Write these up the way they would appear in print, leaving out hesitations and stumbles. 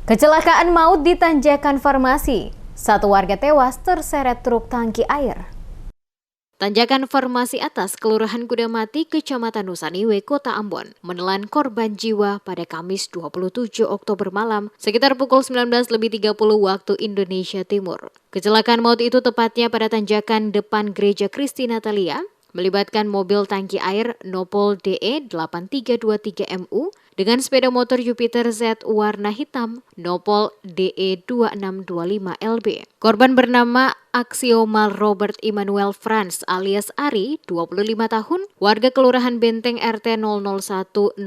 Kecelakaan maut di Tanjakan Farmasi. Satu warga tewas terseret truk tangki air. Tanjakan Farmasi Atas, Kelurahan Kudamati, Kecamatan Nusaniwe, Kota Ambon, menelan korban jiwa pada Kamis 27 Oktober malam sekitar pukul 19.30 waktu Indonesia Timur. Kecelakaan maut itu tepatnya pada tanjakan depan Gereja Kristi Natalia, melibatkan mobil tangki air Nopol DE 8323MU dengan sepeda motor Jupiter Z warna hitam Nopol DE 2625LB. Korban bernama Axiomal Robert Immanuel Franz alias Ari, 25 tahun, warga Kelurahan Benteng RT 001002,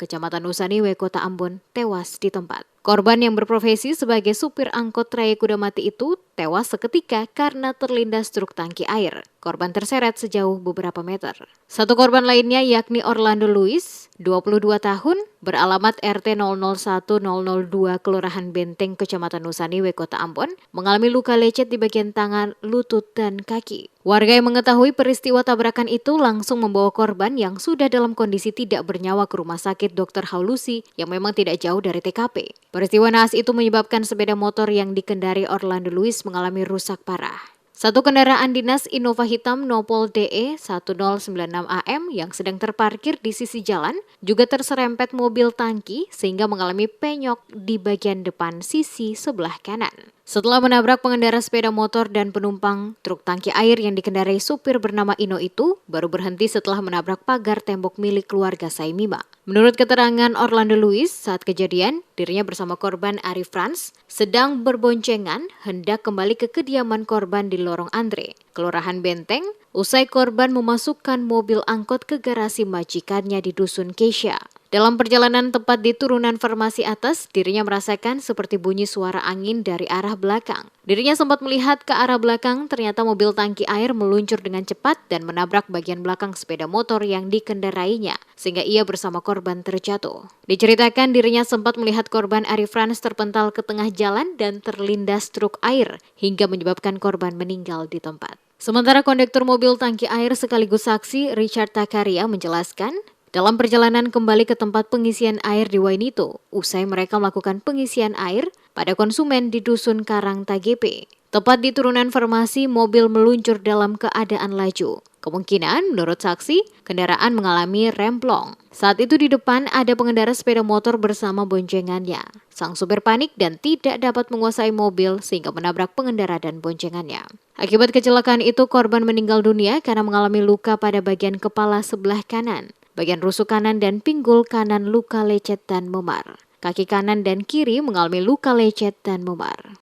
Kecamatan Nusaniwe, Kota Ambon, tewas di tempat. Korban yang berprofesi sebagai supir angkot trayek Kudamati itu tewas seketika karena terlindas truk tangki air. Korban terseret sejauh beberapa meter. Satu korban lainnya yakni Orlando Luis, 22 tahun, beralamat RT 001002 Kelurahan Benteng, Kecamatan Nusaniwe, Kota Ambon, mengalami luka lecet di bagian tangan, lutut, dan kaki. Warga yang mengetahui peristiwa tabrakan itu langsung membawa korban yang sudah dalam kondisi tidak bernyawa ke Rumah Sakit Dr. Haulusi yang memang tidak jauh dari TKP. Peristiwa naas itu menyebabkan sepeda motor yang dikendari Orlando Luis mengalami rusak parah. Satu kendaraan dinas Innova hitam Nopol DE 1096AM yang sedang terparkir di sisi jalan juga terserempet mobil tangki sehingga mengalami penyok di bagian depan sisi sebelah kanan. Setelah menabrak pengendara sepeda motor dan penumpang, truk tangki air yang dikendarai supir bernama Ino itu baru berhenti setelah menabrak pagar tembok milik keluarga Saimima. Menurut keterangan Orlando Luis, saat kejadian, dirinya bersama korban Ari Franz sedang berboncengan hendak kembali ke kediaman korban di Lorong Andre, Kelurahan Benteng, usai korban memasukkan mobil angkot ke garasi majikannya di Dusun Keisha. Dalam perjalanan tepat di turunan Farmasi Atas, dirinya merasakan seperti bunyi suara angin dari arah belakang. Dirinya sempat melihat ke arah belakang, ternyata mobil tangki air meluncur dengan cepat dan menabrak bagian belakang sepeda motor yang dikendarainya, sehingga ia bersama korban terjatuh. Diceritakan dirinya sempat melihat korban Ari Franz terpental ke tengah jalan dan terlindas truk air, hingga menyebabkan korban meninggal di tempat. Sementara kondektur mobil tangki air sekaligus saksi Richard Takaria menjelaskan, dalam perjalanan kembali ke tempat pengisian air di Wainito, usai mereka melakukan pengisian air pada konsumen di Dusun Karang TGP. Tepat di turunan farmasi, mobil meluncur dalam keadaan laju. Kemungkinan, menurut saksi, kendaraan mengalami remblong. Saat itu di depan ada pengendara sepeda motor bersama boncengannya. Sang supir panik dan tidak dapat menguasai mobil sehingga menabrak pengendara dan boncengannya. Akibat kecelakaan itu, korban meninggal dunia karena mengalami luka pada bagian kepala sebelah kanan. Bagian rusuk kanan dan pinggul kanan luka lecet dan memar. Kaki kanan dan kiri mengalami luka lecet dan memar.